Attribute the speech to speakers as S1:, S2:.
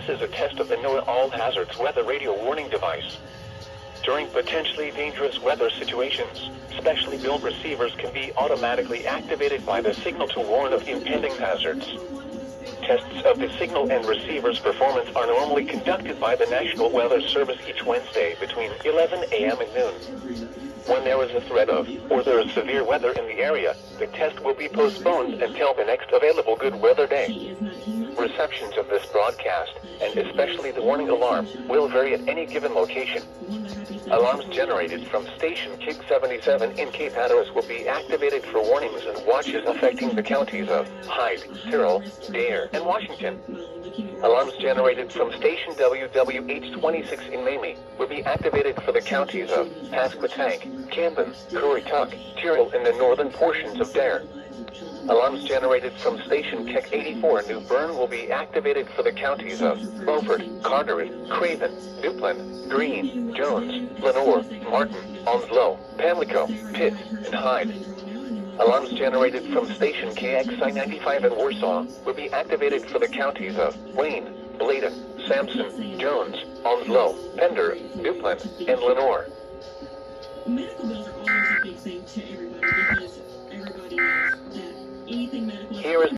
S1: This is a test of the NOAA All Hazards Weather Radio Warning device. During potentially dangerous weather situations, specially built receivers can be automatically activated by the signal to warn of impending hazards. Tests of the signal and receiver's performance are normally conducted by the National Weather Service each Wednesday between 11 a.m. and noon. When there is a threat of, or there is severe weather in the area, the test will be postponed until the next available good weather day. Receptions of this broadcast, and especially the warning alarm, will vary at any given location. Alarms generated from station KIG 77 in Cape Hatteras will be activated for warnings and watches affecting the counties of Hyde, Tyrrell, Dare, and Washington. Alarms generated from station WWH-26 in Mamie will be activated for the counties of Pasquotank, Camden, Currituck, Tyrrell, and the northern portions of Dare. Alarms generated from station KEC 84 in New Bern will be activated for the counties of Beaufort, Carteret, Craven, Duplin, Greene, Jones, Lenore, Martin, Onslow, Pamlico, Pitt, and Hyde. Alarms generated from station KXI-95 in Warsaw will be activated for the counties of Wayne, Bladen, Sampson, Jones, Onslow, Pender, Duplin, and Lenore.
S2: Medical bills are always a big thing to everybody because everybody knows that anything medical
S1: Here is